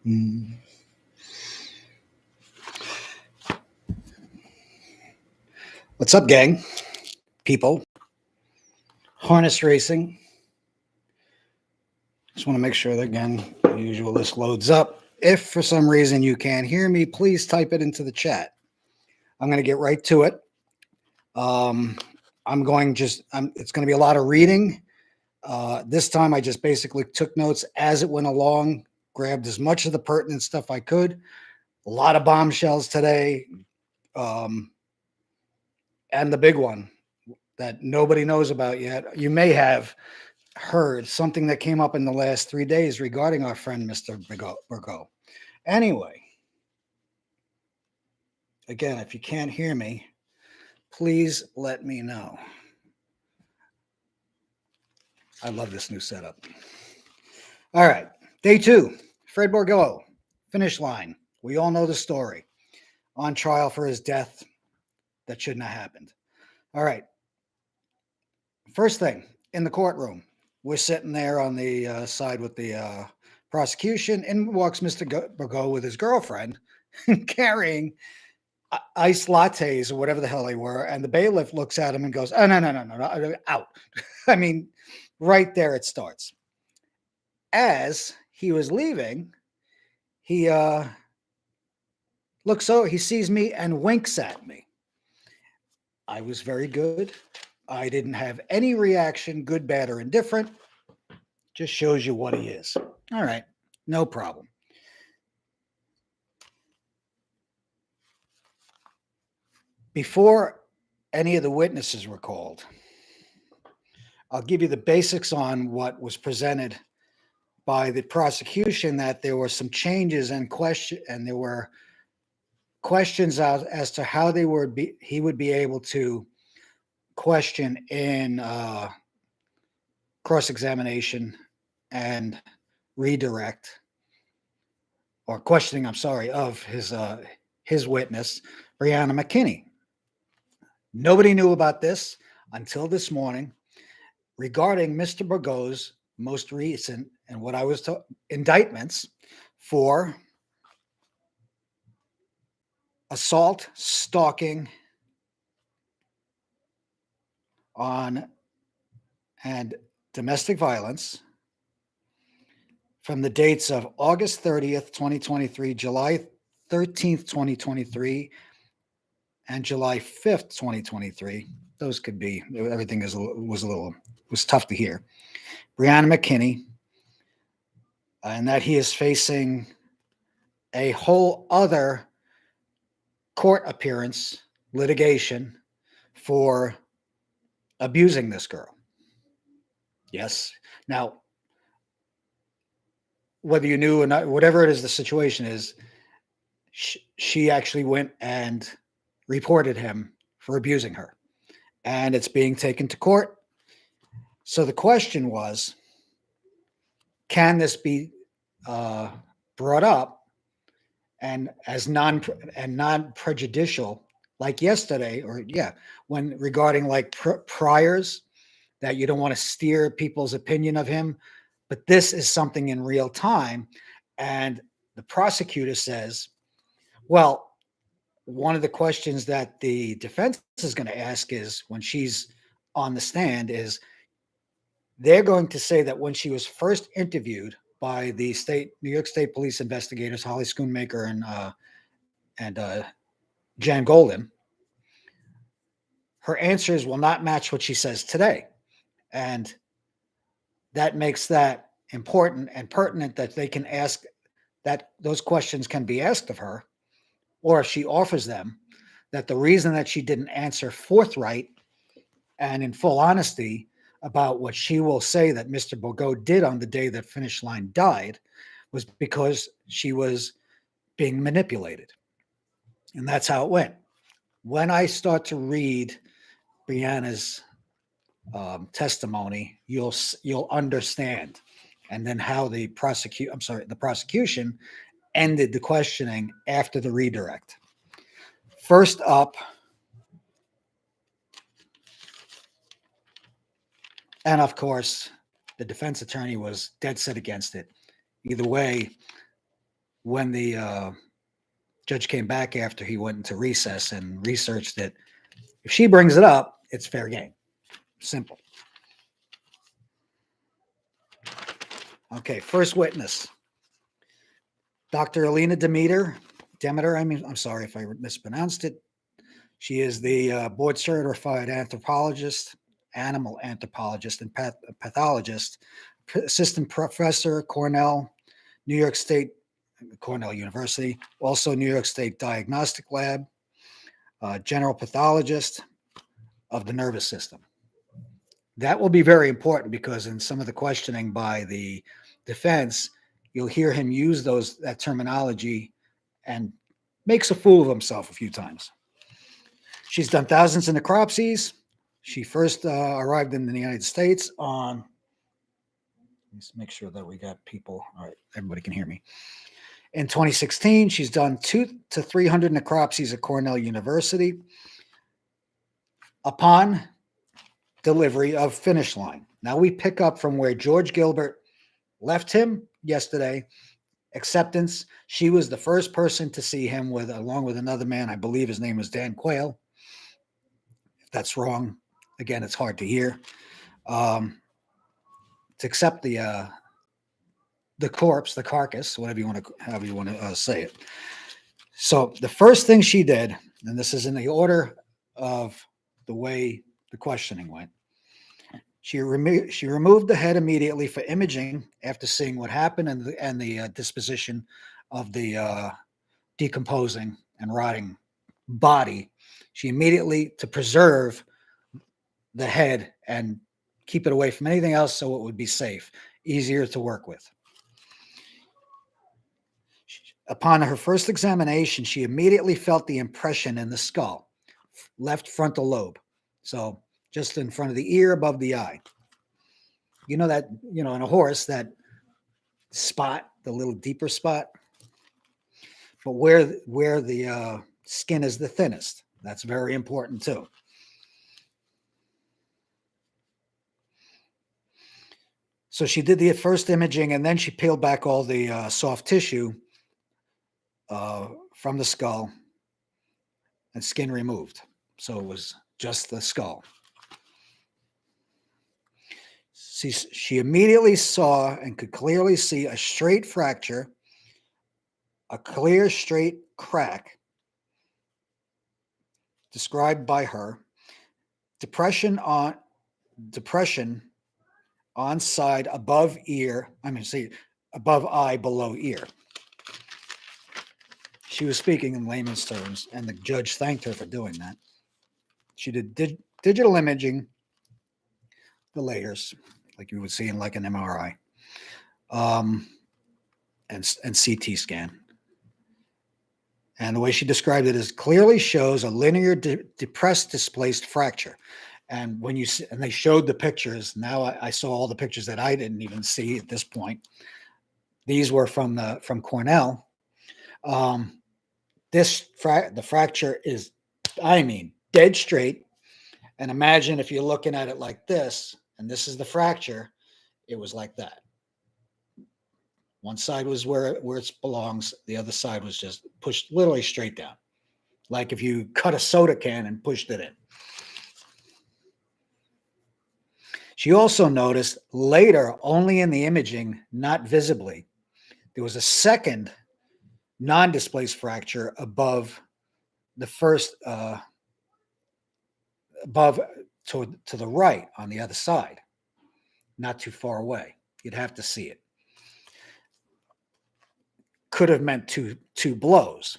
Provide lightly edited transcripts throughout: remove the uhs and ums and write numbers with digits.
Mm. What's up, gang? People, harness racing. Just want to make sure that, again, the usual, this loads up. If for some reason you can't hear me, please type it into the chat. I'm going to get right to it. It's going to be a lot of reading. This time I just basically took notes as it went along, grabbed as much of the pertinent stuff I could. A lot of bombshells today. And the big one that nobody knows about yet. You may have heard something that came up in the last 3 days regarding our friend, Mr. Bourgault. Anyway, again, if you can't hear me, please let me know. I love this new setup. All right, day 2, Fred Bourgault, finish line. We all know the story. On trial for his death that shouldn't have happened. All right. First thing, in the courtroom, we're sitting there on the side with the prosecution, and walks Mr. Bourgault with his girlfriend carrying iced lattes or whatever the hell they were. And the bailiff looks at him and goes, oh, no, out. I mean, right there it starts. As he was leaving, he looks over, he sees me and winks at me. I was very good. I didn't have any reaction, good, bad, or indifferent. Just shows you what he is. All right, no problem. Before any of the witnesses were called, I'll give you the basics on what was presented by the prosecution, that there were some changes and there were questions out as to how he would be able to question in cross-examination and redirect, or questioning, of his witness, Brianna McKini. Nobody knew about this until this morning regarding Mr. Bourgault's most recent, and what I was told, indictments for assault, stalking, and domestic violence from the dates of August 30th, 2023, July 13th, 2023, and July 5th, 2023. Those could be, everything was tough to hear. Brianna McKini, and that he is facing a whole other court appearance, litigation, for abusing this girl. Yes. Now, whether you knew or not, whatever it is the situation is, she actually went and reported him for abusing her, and it's being taken to court. So the question was, can this be brought up and as non-prejudicial, like yesterday, when regarding like priors, that you don't want to steer people's opinion of him, but this is something in real time. And the prosecutor says, well, one of the questions that the defense is going to ask is, when she's on the stand, is they're going to say that when she was first interviewed by the New York State police investigators, Holly Schoonmaker and Jan Golden, her answers will not match what she says today. And that makes that important and pertinent, that they can ask, that those questions can be asked of her, or if she offers them, that the reason that she didn't answer forthright and in full honesty about what she will say that Mr. Bourgault did on the day that Finish Line died was because she was being manipulated. And that's how it went. When I start to read Brianna's testimony, you'll understand, and then how the prosecution ended the questioning after the redirect. First up, and of course, the defense attorney was dead set against it. Either way, when the judge came back after he went into recess and researched it, if she brings it up, it's fair game. Simple. Okay, first witness. Dr. Alina Demeter, I'm sorry if I mispronounced it. She is the board certified anthropologist, animal anthropologist, and pathologist, assistant professor, Cornell University, also New York State Diagnostic Lab, general pathologist of the nervous system. That will be very important because in some of the questioning by the defense, you'll hear him use that terminology and makes a fool of himself a few times. She's done thousands of necropsies. She first arrived in the United States on, let's make sure that we got people. All right, everybody can hear me. In 2016, she's done 200 to 300 necropsies at Cornell University. Upon delivery of finish line. Now we pick up from where George Gilbert left him yesterday. Acceptance. She was the first person to see him along with another man. I believe his name was Dan Quayle. If that's wrong, again, it's hard to hear. To accept the corpse, the carcass, however you want to say it. So the first thing she did, and this is in the order of the way the questioning went. She removed the head immediately for imaging after seeing what happened and the disposition of the decomposing and rotting body. She immediately, to preserve the head and keep it away from anything else so it would be safe, easier to work with. Upon her first examination, she immediately felt the impression in the skull, left frontal lobe. So just in front of the ear, above the eye. You know that, in a horse, that spot, the little deeper spot, but where the skin is the thinnest. That's very important too. So she did the first imaging and then she peeled back all the soft tissue from the skull and skin removed. So it was just the skull. She immediately saw and could clearly see a straight fracture, a clear straight crack described by her, depression on side above ear, above eye, below ear. She was speaking in layman's terms, and the judge thanked her for doing that. She did digital imaging, the layers, like you would see in like an MRI, and CT scan. And the way she described it is clearly shows a linear depressed displaced fracture. And when you see, and they showed the pictures, now I saw all the pictures that I didn't even see at this point. These were from Cornell. The fracture is, dead straight. And imagine if you're looking at it like this, and this is the fracture, it was like that. One side was where it belongs. The other side was just pushed literally straight down. Like if you cut a soda can and pushed it in. She also noticed later, only in the imaging, not visibly, there was a second non-displaced fracture above the first, above to the right on the other side, not too far away. You'd have to see it. Could have meant two blows.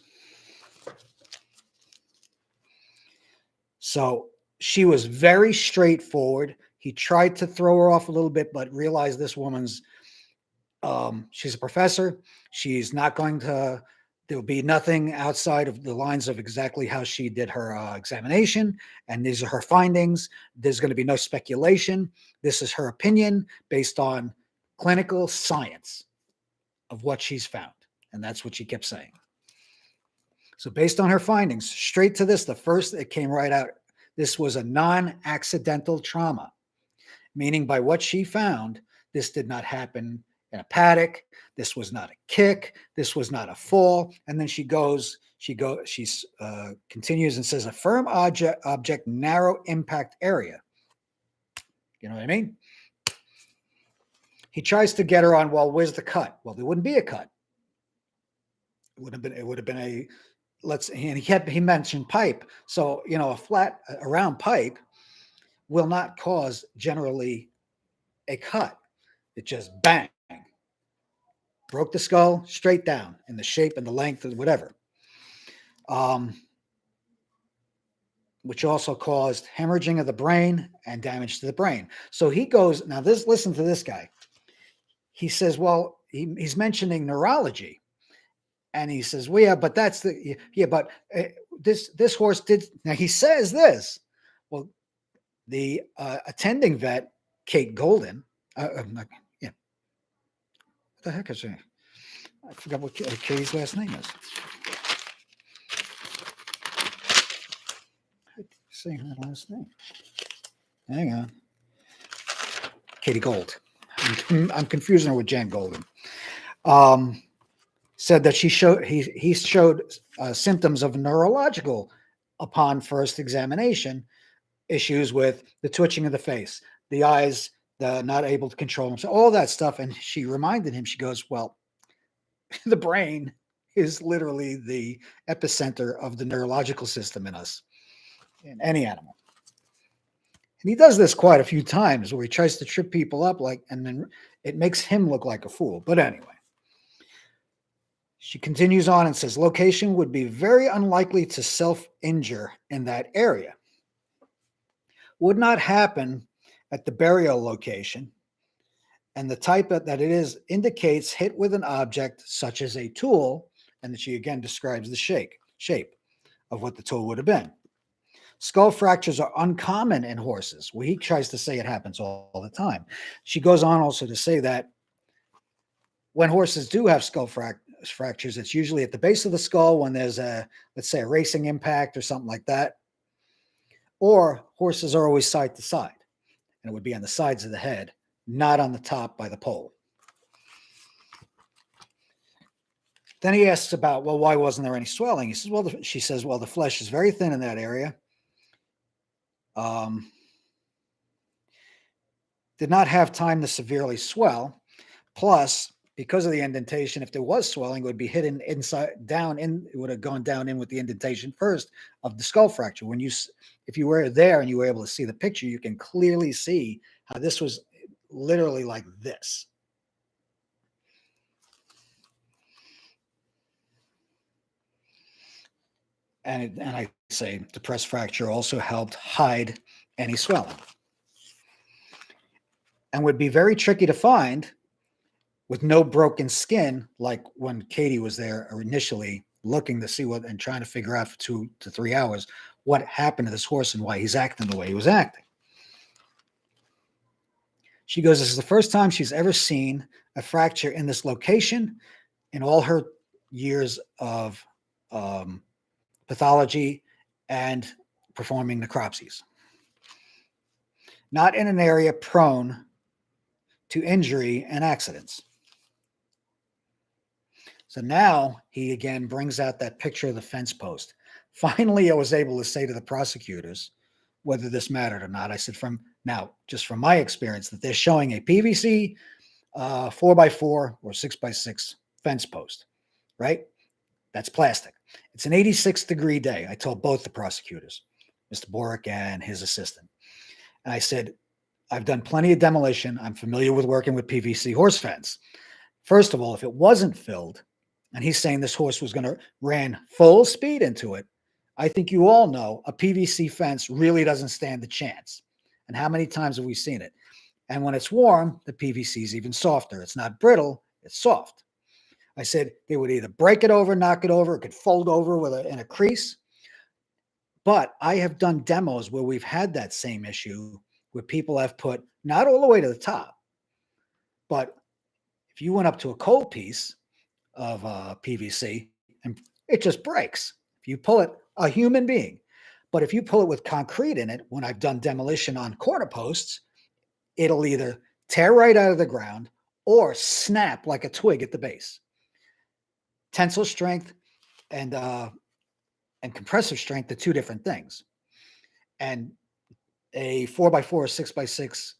So she was very straightforward. He tried to throw her off a little bit, but realized this woman's, she's a professor. She's not going to, there'll be nothing outside of the lines of exactly how she did her examination. And these are her findings. There's going to be no speculation. This is her opinion based on clinical science of what she's found. And that's what she kept saying. So based on her findings, straight to this, the first, it came right out. This was a non-accidental trauma, meaning by what she found, this did not happen in a paddock. This was not a kick. This was not a fall. And then she continues and says, a firm object, narrow impact area. You know what I mean? He tries to get her on, well, where's the cut? Well, there wouldn't be a cut. It would have been a, and he mentioned pipe. So, a round pipe will not cause generally a cut. It just bang, broke the skull straight down in the shape and the length and whatever. Which also caused hemorrhaging of the brain and damage to the brain. So he goes, now listen to this guy. He says, well, he's mentioning neurology. And he says, well, yeah, but this horse did. Now he says this. Well, the attending vet, Kate Golden, what the heck is her? I forgot what Katie's last name is. Saying her last name. Hang on. Katie Gold. I'm confusing her with Jan Golden. Said that he showed symptoms of neurological upon first examination, issues with the twitching of the face, the eyes, the not able to control himself, all that stuff. And she reminded him, she goes, well, the brain is literally the epicenter of the neurological system in us, in any animal. And he does this quite a few times where he tries to trip people up, and then it makes him look like a fool. But anyway. She continues on and says, location would be very unlikely to self-injure in that area. Would not happen at the burial location. And the type that it is indicates hit with an object such as a tool. And then she again describes the shape of what the tool would have been. Skull fractures are uncommon in horses. Well, he tries to say it happens all the time. She goes on also to say that when horses do have skull fractures, it's usually at the base of the skull when there's let's say a racing impact or something like that. Or horses are always side to side, and it would be on the sides of the head, not on the top by the pole. Then he asks about, well, why wasn't there any swelling? He says, well, she says, well, the flesh is very thin in that area. Did not have time to severely swell. Plus, because of the indentation, if there was swelling, it would be hidden it would have gone down in with the indentation first of the skull fracture. If you were there and you were able to see the picture, you can clearly see how this was literally like this. And I say the press fracture also helped hide any swelling. And would be very tricky to find with no broken skin, like when Katie was there initially looking to see and trying to figure out for 2 to 3 hours what happened to this horse and why he's acting the way he was acting. She goes, this is the first time she's ever seen a fracture in this location in all her years of pathology and performing necropsies. Not in an area prone to injury and accidents. So now he again brings out that picture of the fence post. Finally, I was able to say to the prosecutors whether this mattered or not. I said, just from my experience, that they're showing a PVC 4x4 or 6x6 fence post, right? That's plastic. It's an 86-degree day. I told both the prosecutors, Mr. Boric and his assistant. And I said, I've done plenty of demolition. I'm familiar with working with PVC horse fence. First of all, if it wasn't filled, and he's saying this horse was going to ran full speed into it, I think you all know a PVC fence really doesn't stand a chance. And how many times have we seen it? And when it's warm, the PVC is even softer. It's not brittle, it's soft. I said they would either break it over, knock it over, it could fold over in a crease. But I have done demos where we've had that same issue where people have put not all the way to the top, but if you went up to a cold piece of PVC and it just breaks. If you pull it, a human being. But if you pull it with concrete in it, when I've done demolition on corner posts, it'll either tear right out of the ground or snap like a twig at the base. Tensile strength and compressive strength are two different things. And a 4x4 or 6x6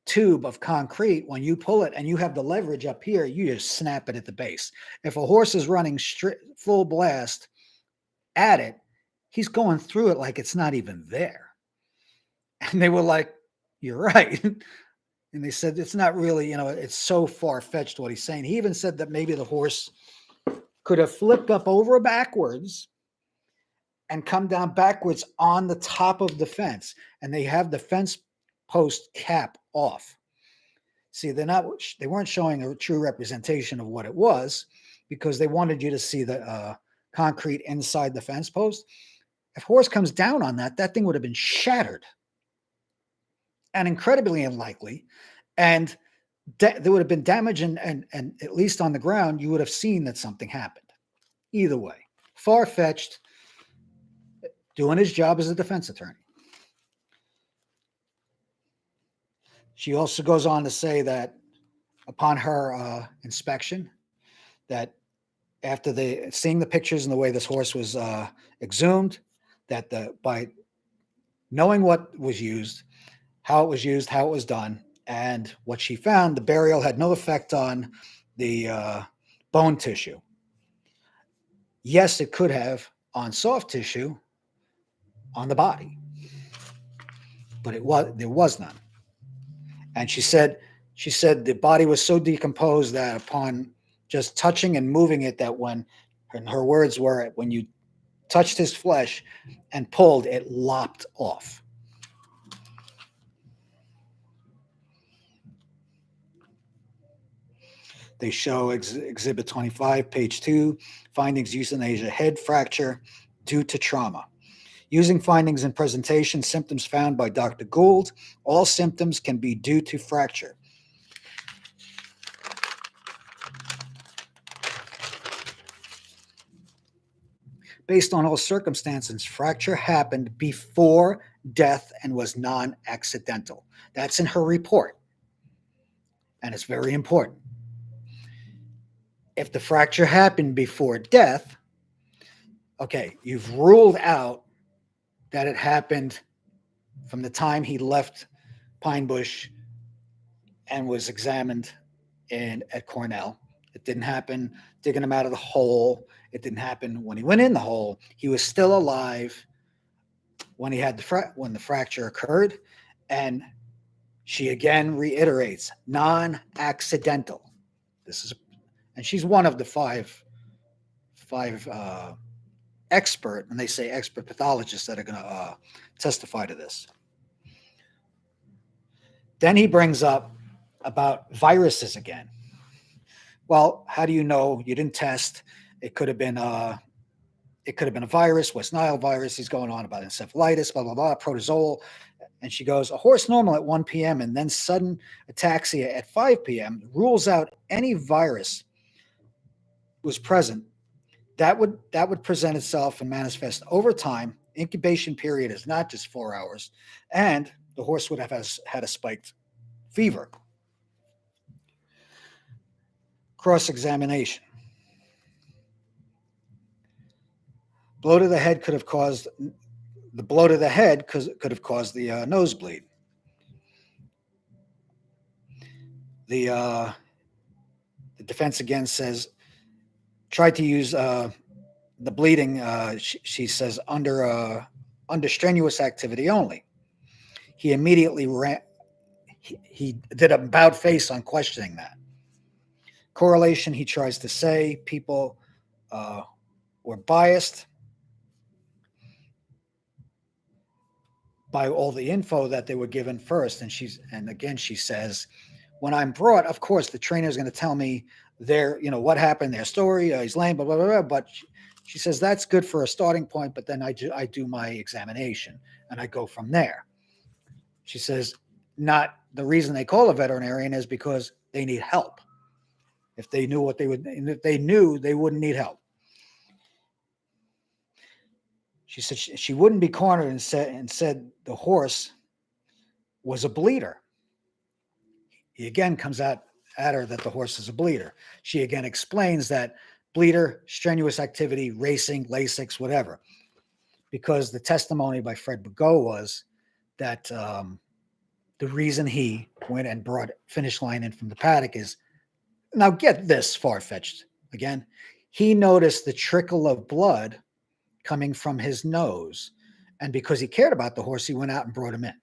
tube of concrete, when you pull it and you have the leverage up here, you just snap it at the base. If a horse is running full blast at it, he's going through it like it's not even there. And they were like, you're right. And they said, it's not really, it's so far-fetched what he's saying. He even said that maybe the horse could have flipped up over backwards and come down backwards on the top of the fence. And they have the fence post cap off. See, they weren't showing a true representation of what it was because they wanted you to see the concrete inside the fence post. If horse comes down on that, that thing would have been shattered and incredibly unlikely. And there would have been damage and at least on the ground, you would have seen that something happened. Either way, far-fetched, doing his job as a defense attorney. She also goes on to say that upon her inspection, that after seeing the pictures and the way this horse was exhumed, that by knowing what was used, how it was done, and what she found, the burial had no effect on the bone tissue. Yes, it could have on soft tissue on the body, but there was none. And she said the body was so decomposed that upon just touching and moving it, that her words were, when you touched his flesh and pulled, it lopped off. They show Exhibit 25, page 2, findings euthanasia, head fracture due to trauma. Using findings in presentation, symptoms found by Dr. Gould, all symptoms can be due to fracture. Based on all circumstances, fracture happened before death and was non-accidental. That's in her report, and it's very important. If the fracture happened before death, okay, you've ruled out that it happened from the time he left Pine Bush and was examined at Cornell. It didn't happen digging him out of the hole. It didn't happen when he went in the hole. He was still alive when when the fracture occurred. And she again reiterates, non-accidental. And she's one of the five expert, and they say expert pathologists that are going to testify to this. Then he brings up about viruses again. Well, how do you know? You didn't test. It could have been a virus, West Nile virus. He's going on about encephalitis, blah, blah, blah, protozoal. And she goes, a horse normal at 1 p.m. and then sudden ataxia at 5 p.m. rules out any virus was present. That would present itself and manifest over time. Incubation period is not just 4 hours. And the horse would have had a spiked fever. Cross-examination. Blow to the head could have caused the nosebleed. The defense again says, tried to use the bleeding, she says, under strenuous activity only. He immediately ran. He did a about face on questioning that. Correlation, he tries to say people were biased by all the info that they were given first. And again, she says, when I'm brought, of course, the trainer is going to tell me what happened, their story, he's lame, blah, blah, blah, blah. But she says, that's good for a starting point, but then I do my examination and I go from there. She says, not the reason they call a veterinarian is because they need help. If they knew if they knew, they wouldn't need help. She said she wouldn't be cornered and said the horse was a bleeder. He again comes out at her that the horse is a bleeder. She again explains that bleeder, strenuous activity, racing, Lasix, whatever. Because the testimony by Fred Bourgault was that the reason he went and brought Finish Line in from the paddock is, now get this far-fetched again, he noticed the trickle of blood coming from his nose. And because he cared about the horse, he went out and brought him in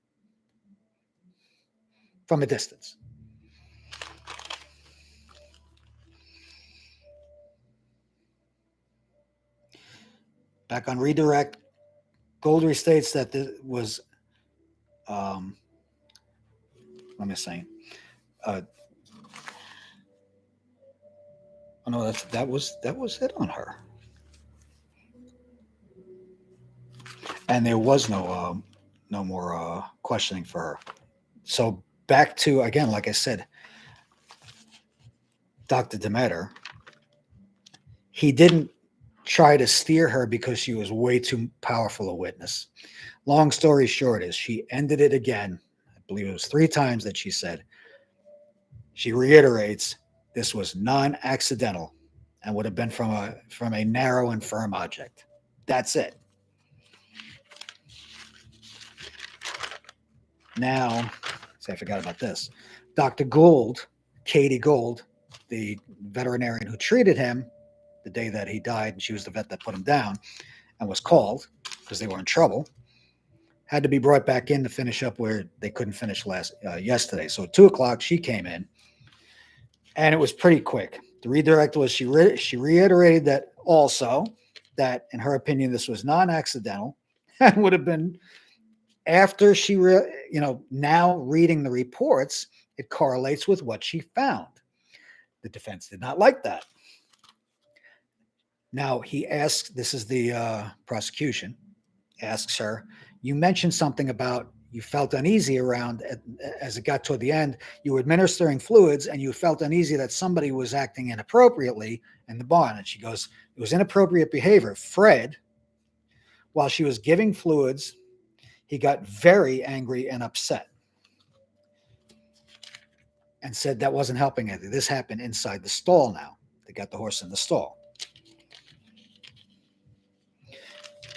from a distance. Back on redirect, Gold restates that this was, what am I saying? Oh no, that was it on her. And there was no more questioning for her. So back to, again, like I said, Dr. Demeter, he didn't try to steer her because she was way too powerful a witness. Long story short is she ended it again. I believe it was 3 times that she said, she reiterates, this was non-accidental and would have been from a narrow and firm object. That's it. Now, see, I forgot about this. Dr. Gould, Katie Gould, the veterinarian who treated him the day that he died, and she was the vet that put him down and was called because they were in trouble, had to be brought back in to finish up where they couldn't finish yesterday. So at 2 o'clock, she came in, and it was pretty quick. The redirect was she reiterated that also that, in her opinion, this was non-accidental and would have been, after she, now reading the reports, it correlates with what she found. The defense did not like that. Now he asks, this is the prosecution, asks her, you mentioned something about you felt uneasy around, as it got toward the end, you were administering fluids and you felt uneasy that somebody was acting inappropriately in the barn. And she goes, it was inappropriate behavior. Fred, while she was giving fluids, he got very angry and upset and said that wasn't helping anything. This happened inside the stall now. They got the horse in the stall.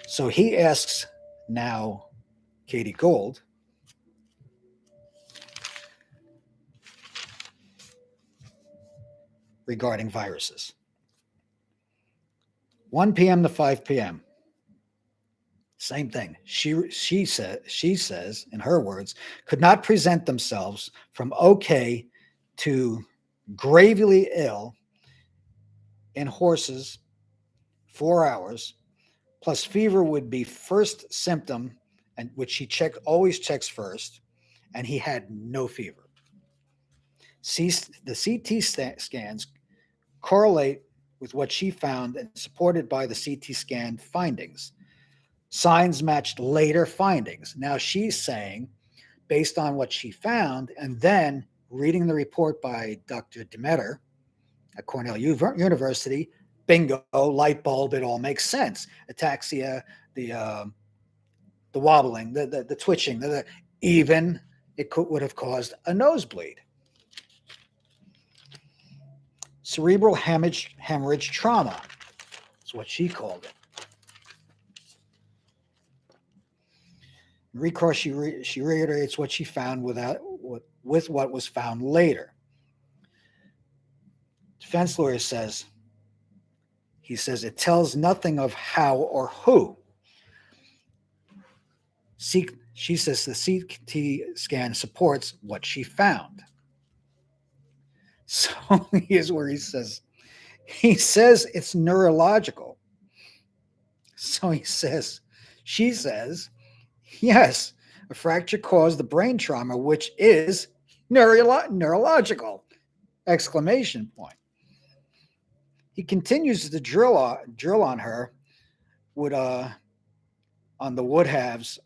So he asks now Katie Gould, regarding viruses. 1 p.m. to 5 p.m. Same thing. She says, in her words, could not present themselves from okay to gravely ill in horses 4 hours, plus fever would be first symptom, and which she always checks first, and he had no fever. The CT scans correlate with what she found and supported by the CT scan findings. Signs matched later findings. Now she's saying, based on what she found, and then reading the report by Dr. Demeter at Cornell University, bingo, light bulb, it all makes sense. Ataxia, the wobbling, the twitching, even it would have caused a nosebleed. Cerebral hemorrhage trauma is what she called it. Recourse, she reiterates what she found with what was found later. Defense lawyer says, it tells nothing of how or who. She says the CT scan supports what she found. So here's where he says it's neurological. So she says, yes, a fracture caused the brain trauma, which is neurological! Exclamation point. He continues to drill on her with on the would haves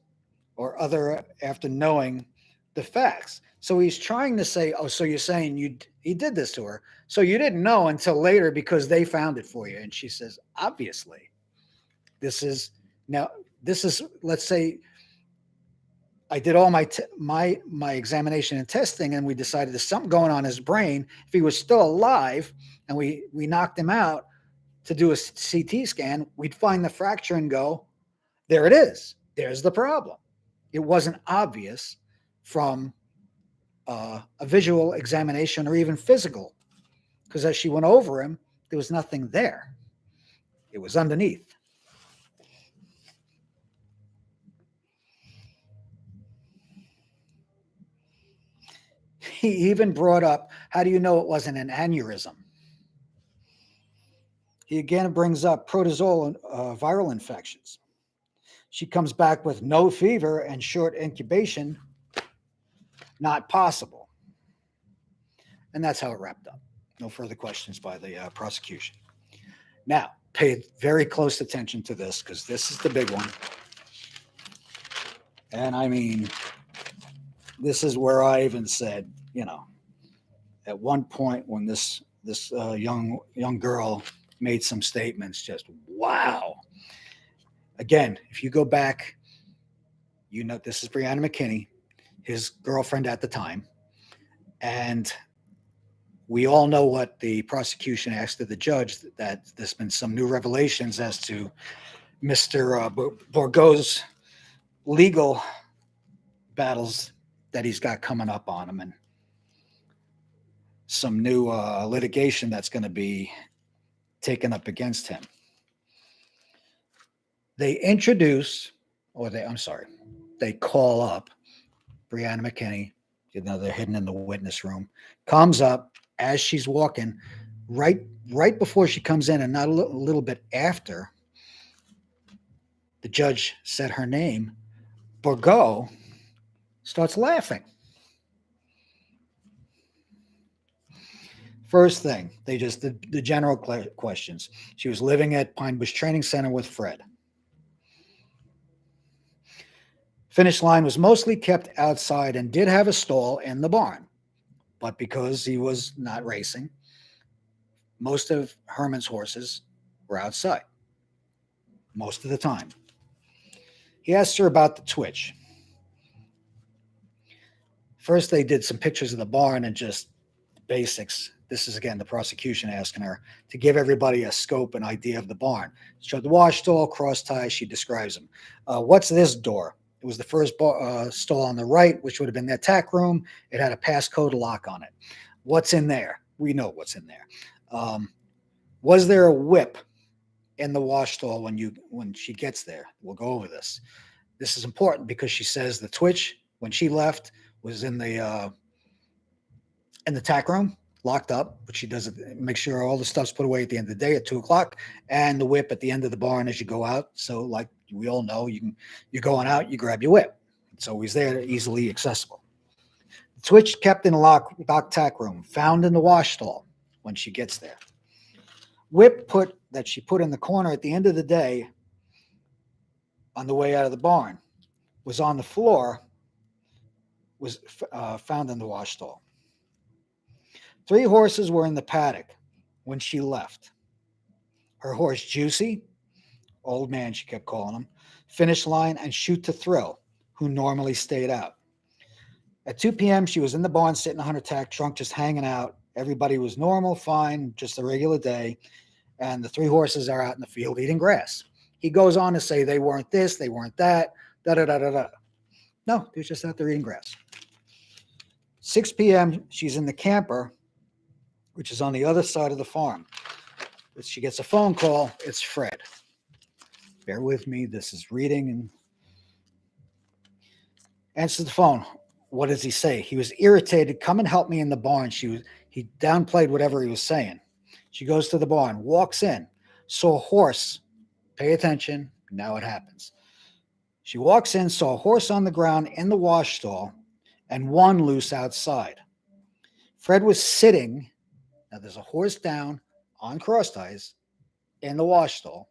or other after knowing the facts. So he's trying to say, oh, so you're saying he did this to her, so you didn't know until later because they found it for you. And she says, obviously, this is, let's say, I did all my examination and testing, and we decided there's something going on in his brain. If he was still alive and we knocked him out to do a CT scan, we'd find the fracture and go, there it is. There's the problem. It wasn't obvious from a visual examination or even physical, because as she went over him, there was nothing there. It was underneath. He even brought up, how do you know it wasn't an aneurysm? He again brings up protozoal viral infections. She comes back with no fever and short incubation, not possible. And that's how it wrapped up. No further questions by the prosecution. Now, pay very close attention to this, because this is the big one. And I mean, this is where I even said, at one point when this young girl made some statements, just wow. Again, if you go back, this is Brianna McKini, his girlfriend at the time, and we all know what the prosecution asked of the judge, that there's been some new revelations as to Mr. Bourgault's legal battles that he's got coming up on him, and some new litigation that's going to be taken up against him. They call up Brianna McKini. They're hidden in the witness room. Comes up as she's walking, right before she comes in, and not a little bit after the judge said her name, Bourgault starts laughing. First thing, they just did the general questions. She was living at Pine Bush Training Center with Fred. Finish line was mostly kept outside and did have a stall in the barn, but because he was not racing, most of Herman's horses were outside most of the time. He asked her about the twitch. First, they did some pictures of the barn and just basics. This is, again, the prosecution asking her to give everybody a scope and idea of the barn. Showed the wash stall, cross ties. She describes them. What's this door? It was the first stall on the right, which would have been their tack room. It had a passcode lock on it. What's in there? We know what's in there. Was there a whip in the wash stall when she gets there? We'll go over this. This is important because she says the twitch, when she left, was in the tack room, locked up, but she does it, make sure all the stuff's put away at the end of the day at 2:00, and the whip at the end of the barn as you go out. So like we all know, you're going out, you grab your whip. It's always there, easily accessible. The twitch kept in a locked tack room, found in the wash stall when she gets there. Whip that she put in the corner at the end of the day on the way out of the barn was on the floor, was found in the wash stall. 3 horses were in the paddock when she left. Her horse, Juicy, old man she kept calling him, Finish Line, and Shoot to Thrill, who normally stayed out. At 2 p.m., she was in the barn sitting on her tack trunk, just hanging out. Everybody was normal, fine, just a regular day. And the 3 horses are out in the field eating grass. He goes on to say they weren't this, they weren't that, da-da-da-da-da. No, they're just out there eating grass. 6 p.m., she's in the camper, which is on the other side of the farm. She gets a phone call. It's Fred. Bear with me. This is reading. And answers the phone. What does he say? He was irritated. Come and help me in the barn. He downplayed whatever he was saying. She goes to the barn, walks in, saw a horse. Pay attention. Now it happens. She walks in, saw a horse on the ground in the wash stall and one loose outside. Fred was sitting. Now there's a horse down on cross ties in the wash stall.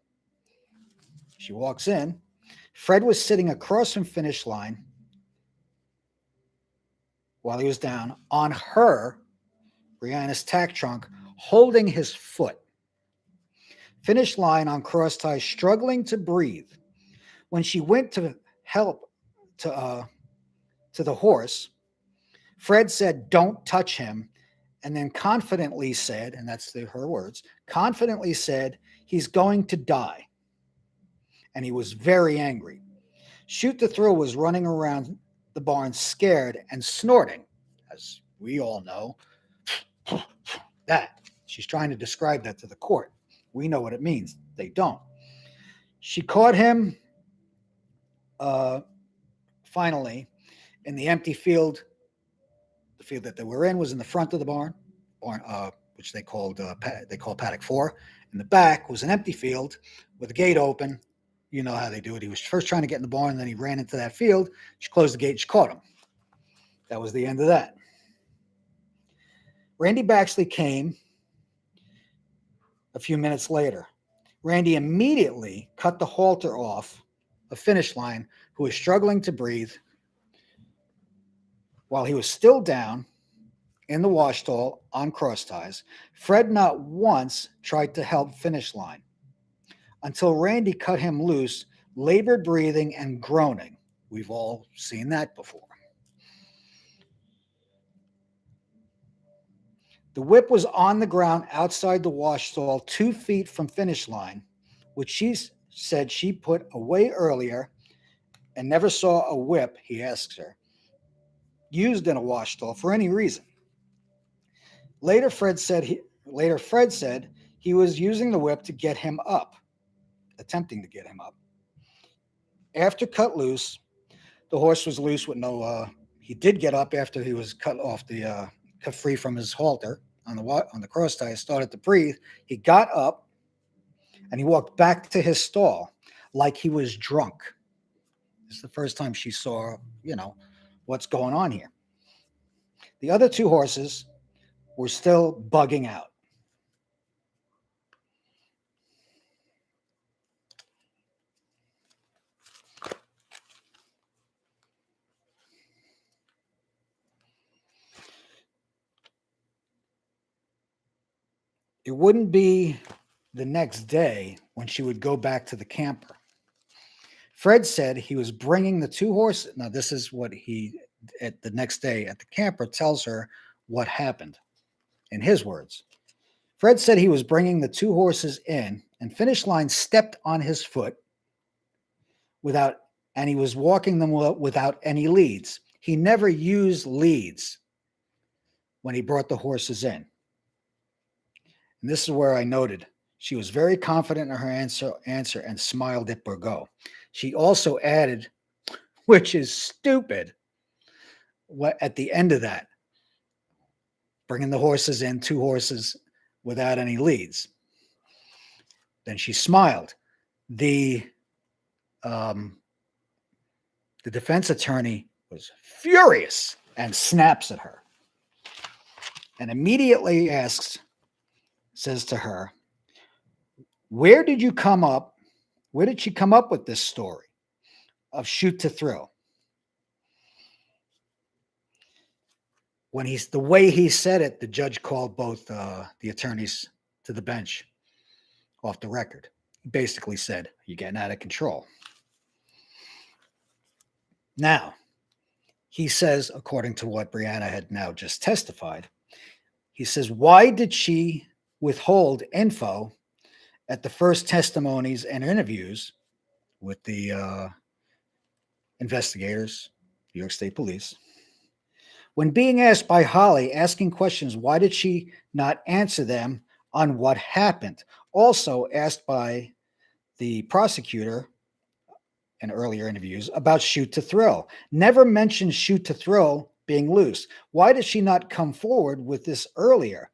She walks in. Fred was sitting across from Finish Line while he was down on her, Brianna's tack trunk, holding his foot. Finish Line on cross ties, struggling to breathe. When she went to help to to the horse. Fred said, "Don't touch him," and then confidently said, and that's her words, confidently said, "He's going to die." And he was very angry. Shoot the Thrill was running around the barn scared and snorting, as we all know. That. She's trying to describe that to the court. We know what it means. They don't. She caught him finally in the empty field. The field that they were in was in the front of the barn, which they call paddock 4. In the back was an empty field with the gate open. You know how they do it. He was first trying to get in the barn, and then he ran into that field. She closed the gate and she caught him. That was the end of that. Randy Baxley came a few minutes later. Randy immediately cut the halter off a Finish Line who was struggling to breathe while he was still down in the wash stall on cross ties. Fred not once tried to help Finish Line until Randy cut him loose, labored breathing and groaning. We've all seen that before. The whip was on the ground outside the wash stall 2 feet from Finish Line, which she said she put away earlier and never saw a whip, he asks her, used in a wash stall for any reason. Later, Fred said he was using the whip to get him up, attempting to get him up. After cut loose, the horse was loose with no. He did get up after he was cut free from his halter on the cross tie. Started to breathe. He got up and he walked back to his stall like he was drunk. This is the first time she saw, what's going on here. The other 2 horses were still bugging out. It wouldn't be the next day when she would go back to the camper. Fred said he was bringing the 2 horses. Now, this is what at the next day at the camper, tells her what happened in his words. Fred said he was bringing the 2 horses in, and Finish Line stepped on his foot and he was walking them without any leads. He never used leads when he brought the horses in. And this is where I noted she was very confident in her answer and smiled at Bourgault. She also added, which is stupid, at the end of that, bringing the horses in, 2 horses without any leads. Then she smiled. The defense attorney was furious and snaps at her and immediately says to her, where did she come up with this story of Shoot to Thrill? The way he said it, the judge called both the attorneys to the bench off the record. He basically said, you're getting out of control. Now, he says, according to what Brianna had now just testified, he says, why did she withhold info at the first testimonies and interviews with the investigators, New York State Police? When being asked by Holly, asking questions, why did she not answer them on what happened? Also asked by the prosecutor in earlier interviews about Shoot to Thrill. Never mentioned Shoot to Thrill being loose. Why did she not come forward with this earlier?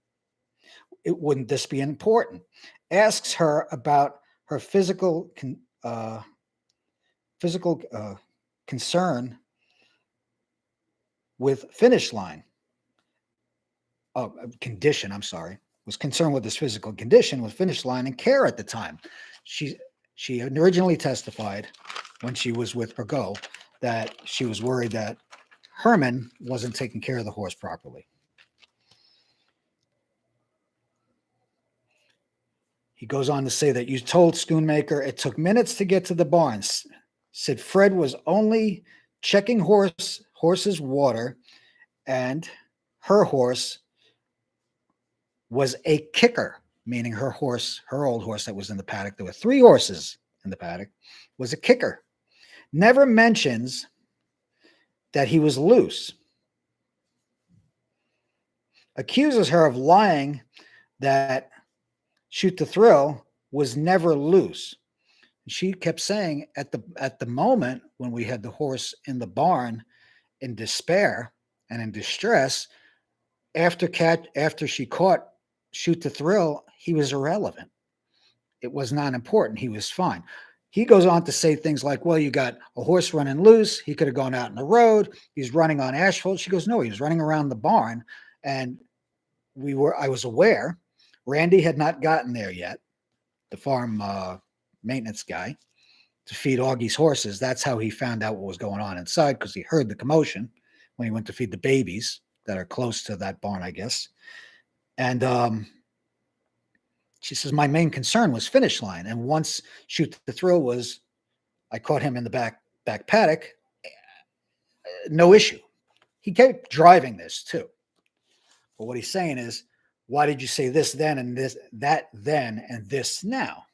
Wouldn't this be important? Asks her about her physical concern with Finish Line. Condition, I'm sorry. Was concerned with this physical condition with Finish Line and care at the time. She originally testified when she was with Bourgault that she was worried that Herman wasn't taking care of the horse properly. He goes on to say that you told Schoonmaker it took minutes to get to the barns. Said Fred was only checking horse horse's water, and her horse was a kicker, meaning her horse, her old horse that was in the paddock, there were 3 horses in the paddock, was a kicker. Never mentions that he was loose. Accuses her of lying that Shoot the Thrill was never loose. She kept saying at the moment when we had the horse in the barn in despair and in distress, after she caught Shoot the Thrill, he was irrelevant. It was not important. He was fine. He goes on to say things like, well, you got a horse running loose. He could have gone out in the road. He's running on asphalt. She goes, no, he was running around the barn. And I was aware. Randy had not gotten there yet, the farm maintenance guy, to feed Augie's horses. That's how he found out what was going on inside, because he heard the commotion when he went to feed the babies that are close to that barn, I guess. And she says, my main concern was finish line. And once Shoot the Thrill was, I caught him in the back paddock, no issue. He kept driving this too. But what he's saying is, why did you say this then and that then and this now?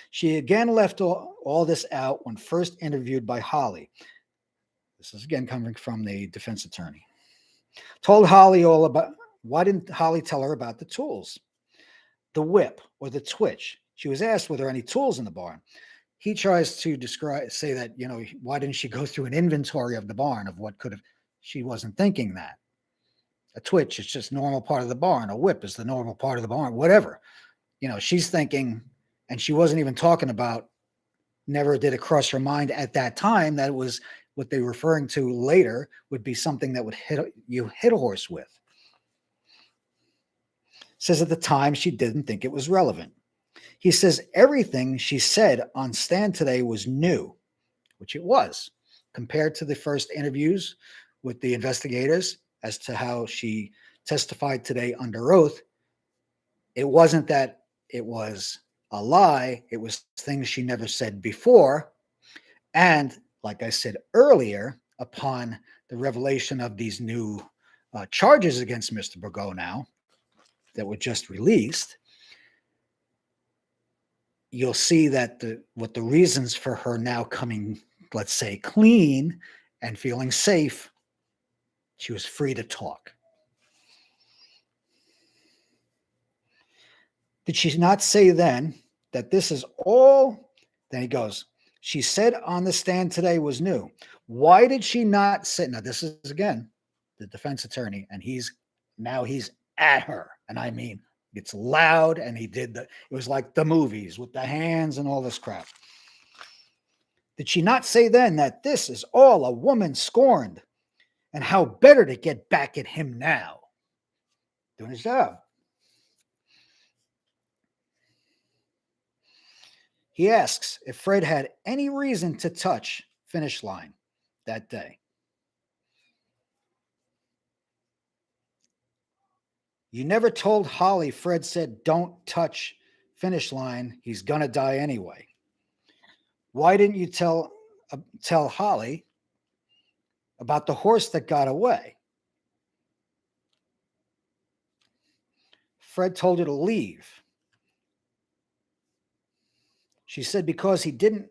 She again left all this out when first interviewed by Holly. This is again coming from the defense attorney. Told Holly all about, why didn't Holly tell her about the tools? The whip or the twitch. She was asked, were there any tools in the barn? He tries to say that, why didn't she go through an inventory of the barn of what could have, she wasn't thinking that. A twitch is just normal part of the barn. A whip is the normal part of the barn, whatever. She's thinking, and she wasn't even talking about, never did it cross her mind at that time that it was what they were referring to later would be something that would hit a horse with. Says at the time she didn't think it was relevant. He says everything she said on stand today was new, which it was, compared to the first interviews with the investigators as to how she testified today under oath. It wasn't that it was a lie. It was things she never said before. And like I said earlier, upon the revelation of these new charges against Mr. Bourgault now that were just released, you'll see that what the reasons for her now coming, let's say, clean and feeling safe, she was free to talk. Did she not say then that this is all? Then he goes, she said on the stand today was new. Why did she not say? Now, this is, again, the defense attorney, and he's at her. And I mean, it's loud, and it was like the movies with the hands and all this crap. Did she not say then that this is all a woman scorned, and how better to get back at him now? Doing his job. He asks if Fred had any reason to touch finish line that day. You never told Holly Fred said, don't touch finish line. He's going to die anyway. Why didn't you tell Holly about the horse that got away? Fred told her to leave. She said because he did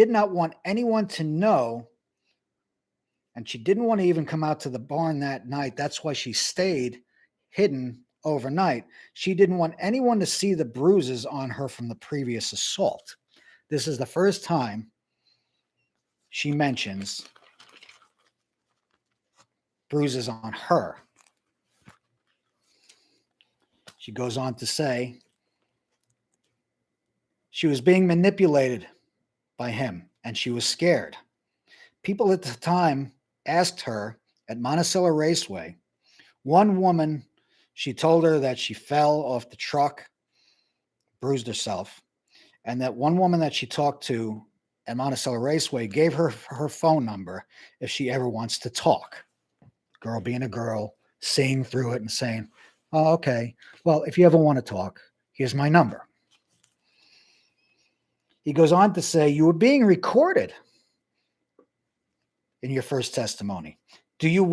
not want anyone to know, and she didn't want to even come out to the barn that night. That's why she stayed hidden overnight. She didn't want anyone to see the bruises on her from the previous assault. This is the first time she mentions bruises on her. She goes on to say she was being manipulated by him and she was scared. People at the time asked her at Monticello Raceway. One woman, she told her that she fell off the truck, bruised herself, and that one woman that she talked to at Monticello Raceway gave her her phone number if she ever wants to talk. Girl being a girl, seeing through it and saying, oh, okay, well, if you ever want to talk, here's my number. He goes on to say, you were being recorded. in your first testimony. Do you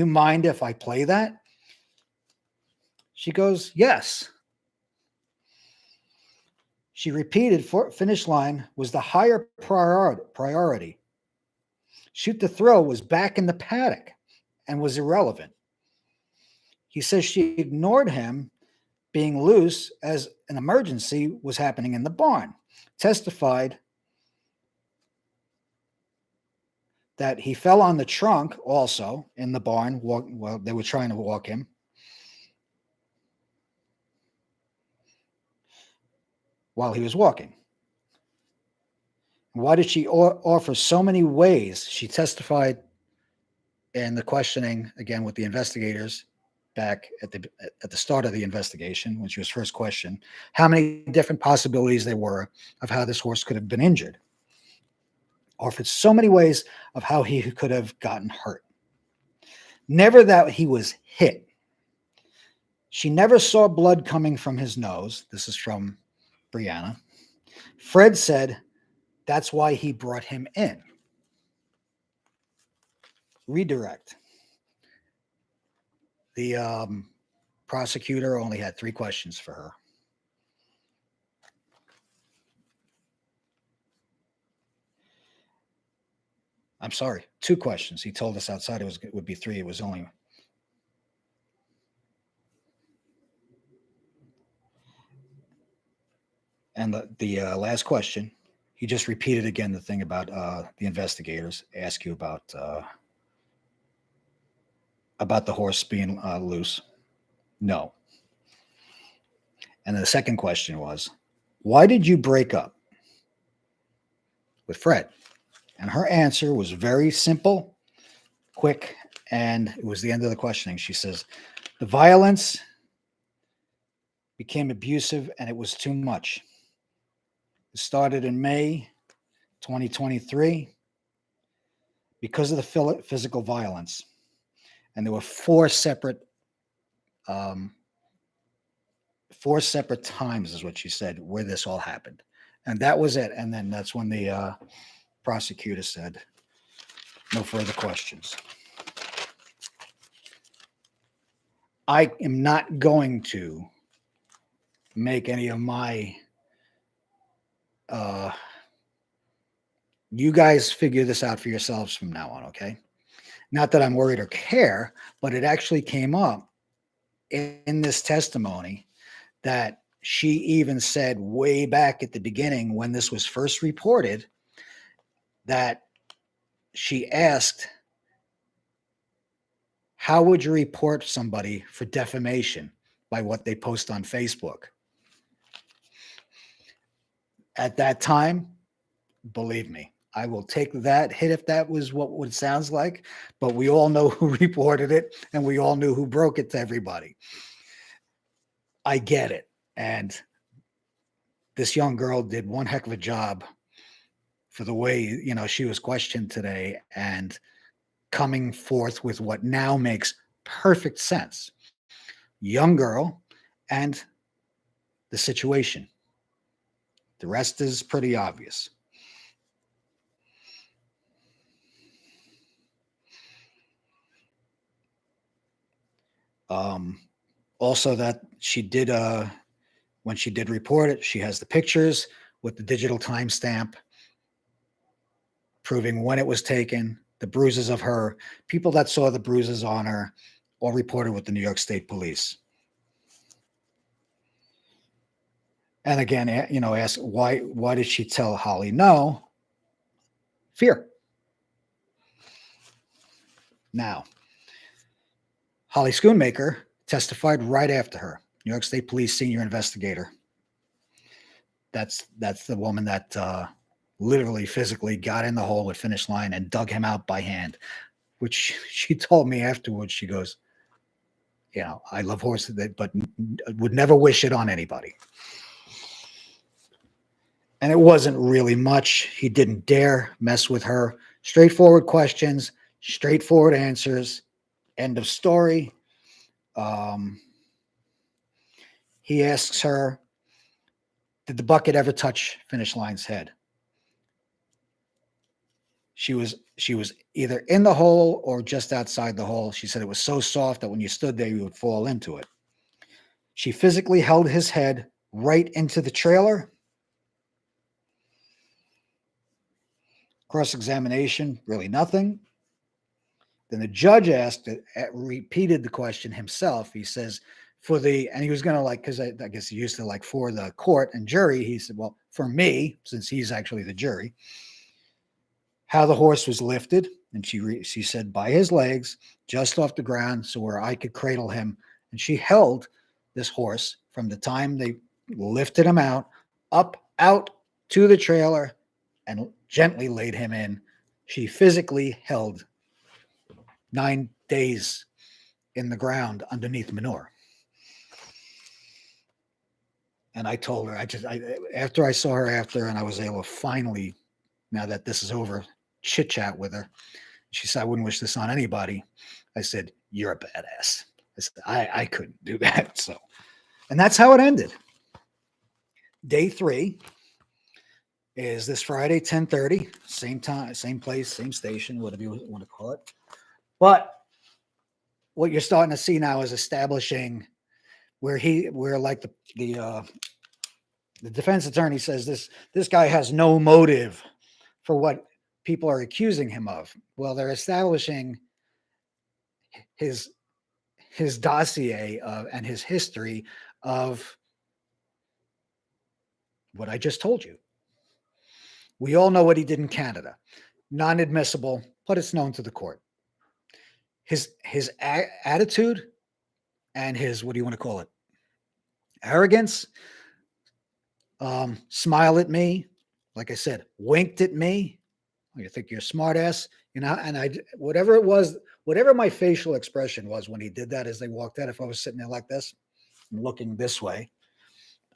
mind if I play that? She goes, yes. She repeated, finish line was the higher priority. Shoot to throw was back in the paddock and was irrelevant. He says she ignored him being loose as an emergency was happening in the barn. Testified that he fell on the trunk also in the barn while they were trying to walk him. While he was walking. Why did she offer so many ways? She testified in the questioning, again, with the investigators back at the start of the investigation, when she was first questioned, how many different possibilities there were of how this horse could have been injured. Offered so many ways of how he could have gotten hurt. Never that he was hit. She never saw blood coming from his nose. This is from Brianna. Fred said that's why he brought him in. Redirect. The prosecutor only had 3 questions for her. I'm sorry, 2 questions. He told us outside it would be 3. It was only. And the last question, he just repeated again the thing about the investigators ask you about the horse being loose. No. And the second question was, why did you break up with Fred? And her answer was very simple, quick, and it was the end of the questioning. She says, the violence became abusive and it was too much. It started in May 2023 because of the physical violence. And there were 4 separate times, is what she said, where this all happened. And that was it. And then that's when the prosecutor said, no further questions. I am not going to make any of my you guys figure this out for yourselves from now on, okay? Not that I'm worried or care, but it actually came up in this testimony that she even said way back at the beginning when this was first reported that she asked, how would you report somebody for defamation by what they post on Facebook? At that time, believe me, I will take that hit if that was what it sounds like, but we all know who reported it and we all knew who broke it to everybody. I get it. And this young girl did one heck of a job for the way, she was questioned today and coming forth with what now makes perfect sense. Young girl and the situation. The rest is pretty obvious. Also that she did, when she did report it, she has the pictures with the digital timestamp proving when it was taken, the bruises of her, people that saw the bruises on her, all reported with the New York State Police. And again, ask why did she tell Holly no? Fear. Now, Holly Schoonmaker testified right after her, New York State Police senior investigator. That's the woman that literally physically got in the hole at finish line and dug him out by hand, which she told me afterwards. She goes, I love horses, but would never wish it on anybody. And it wasn't really much. He didn't dare mess with her. Straightforward questions, straightforward answers, end of story. He asks her, did the bucket ever touch finish line's head? She was either in the hole or just outside the hole. She said it was so soft that when you stood there, you would fall into it. She physically held his head right into the trailer. Cross-examination, really nothing. Then the judge repeated the question himself. He says, and he was going to because I guess he used to for the court and jury, he said, well, for me, since he's actually the jury, how the horse was lifted. And she said, by his legs, just off the ground, so where I could cradle him. And she held this horse from the time they lifted him out to the trailer and gently laid him in. She physically held 9 days in the ground underneath manure. And I told her, after I saw her and I was able to finally, now that this is over, chit chat with her. She said, I wouldn't wish this on anybody. I said, you're a badass. I said, I couldn't do that. So, and that's how it ended. Day 3 is this Friday, 10:30, same time, same place, same station, whatever you want to call it. But what you're starting to see now is establishing where the defense attorney says this guy has no motive for what people are accusing him of. Well, they're establishing his dossier and his history of what I just told you. We all know what he did in Canada. Non-admissible, but it's known to the court. His attitude and his, what do you want to call it? Arrogance. Smile at me. Like I said, winked at me. You think you're a smart ass, and whatever it was, whatever my facial expression was when he did that as they walked out, if I was sitting there like this and looking this way,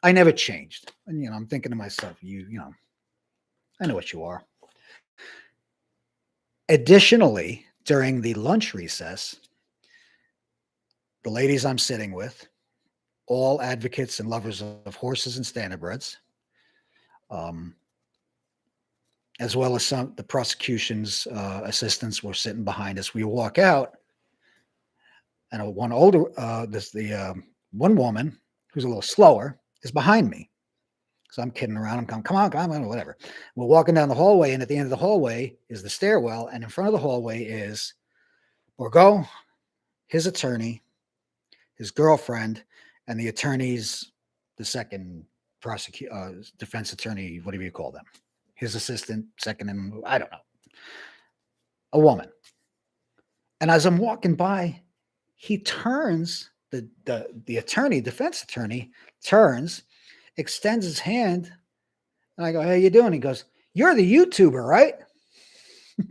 I never changed. And, I'm thinking to myself, I know what you are. Additionally, during the lunch recess, the ladies I'm sitting with, all advocates and lovers of horses and standardbreds, as well as the prosecution's assistants were sitting behind us. We walk out, and one woman who's a little slower is behind me. So I'm kidding around. I'm going, come on, whatever. We're walking down the hallway, and at the end of the hallway is the stairwell, and in front of the hallway is Bourgault, his attorney, his girlfriend, and the attorneys, the second defense attorney, whatever you call them, his assistant, second, I don't know, a woman. And as I'm walking by, he turns, the attorney, defense attorney, turns, extends his hand, and I go, how you doing? He goes, you're the YouTuber, right? I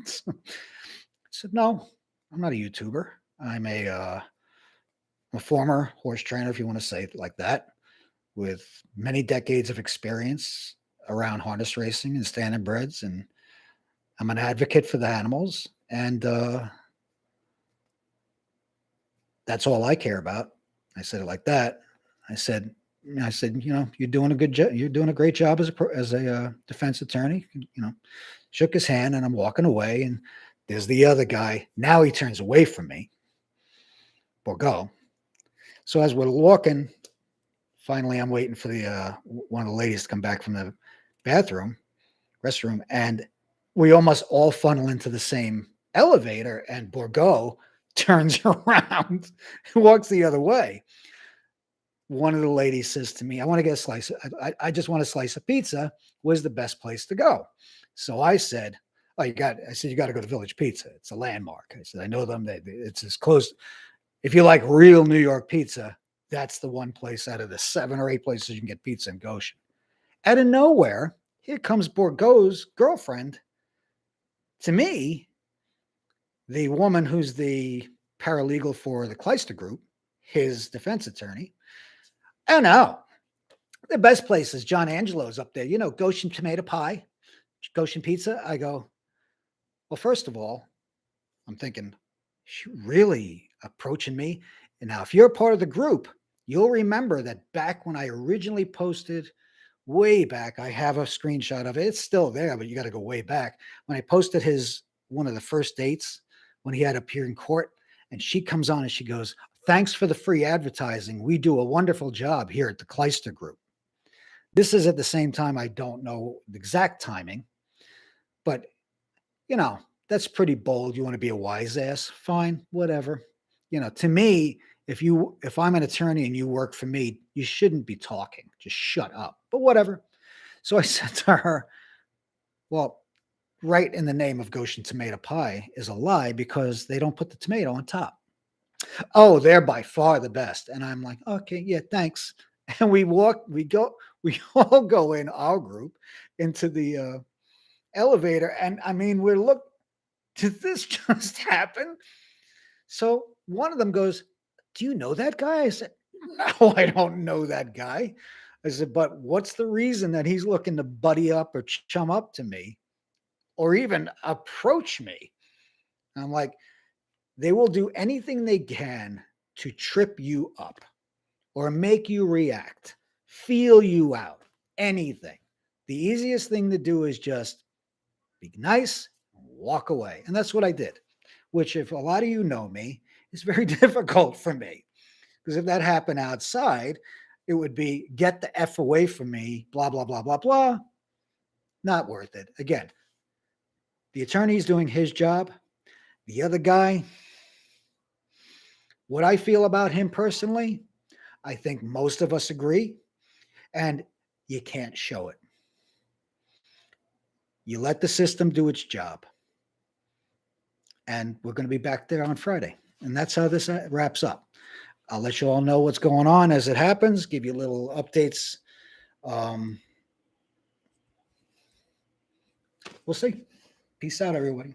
said, no, I'm not a YouTuber. I'm a former horse trainer, if you want to say it like that, with many decades of experience around harness racing and standardbreds, and I'm an advocate for the animals, and that's all I care about. I said it like that. I said, you're doing a good job. You're doing a great job as a defense attorney. Shook his hand, and I'm walking away, and there's the other guy. Now he turns away from me, Bourgault. So as we're walking, finally, I'm waiting for one of the ladies to come back from the restroom, and we almost all funnel into the same elevator, and Bourgault turns around and walks the other way. One of the ladies says to me, I want to get a slice. I just want a slice of pizza. Where's the best place to go? So I said, you got to go to Village Pizza. It's a landmark. I said, I know them. It's as close. If you like real New York pizza, that's the one place out of the 7 or 8 places you can get pizza in Goshen. Out of nowhere, here comes Bourgault's girlfriend. To me, the woman who's the paralegal for the Kleister Group, his defense attorney. Oh, no. The best place is John Angelo's up there. Goshen tomato pie, Goshen pizza. I go, well, first of all, I'm thinking, she really approaching me? And now, if you're a part of the group, you'll remember that back when I originally posted way back. I have a screenshot of it. It's still there, but you got to go way back. When I posted one of the first dates when he had to appear in court, and she comes on and she goes, "Thanks for the free advertising. We do a wonderful job here at the Kleister Group." This is at the same time, I don't know the exact timing, but that's pretty bold. You want to be a wise ass? Fine, whatever. To me, if I'm an attorney and you work for me, you shouldn't be talking. Just shut up. But whatever. So I said to her, well, right in the name of Goshen tomato pie is a lie because they don't put the tomato on top. Oh, they're by far the best. And I'm like, okay, yeah, thanks. And we all go in our group into the elevator. And I mean, did this just happen? So one of them goes, "Do you know that guy?" I said, "No, I don't know that guy." I said, "But what's the reason that he's looking to buddy up or chum up to me or even approach me?" And I'm like, they will do anything they can to trip you up or make you react, feel you out, anything. The easiest thing to do is just be nice, walk away. And that's what I did, which, if a lot of you know me, is very difficult for me. Because if that happened outside, it would be get the F away from me, blah, blah, blah, blah, blah. Not worth it. Again, the attorney's doing his job. The other guy, what I feel about him personally, I think most of us agree, and you can't show it. You let the system do its job. And we're going to be back there on Friday. And that's how this wraps up. I'll let you all know what's going on as it happens, give you little updates. We'll see. Peace out, everybody.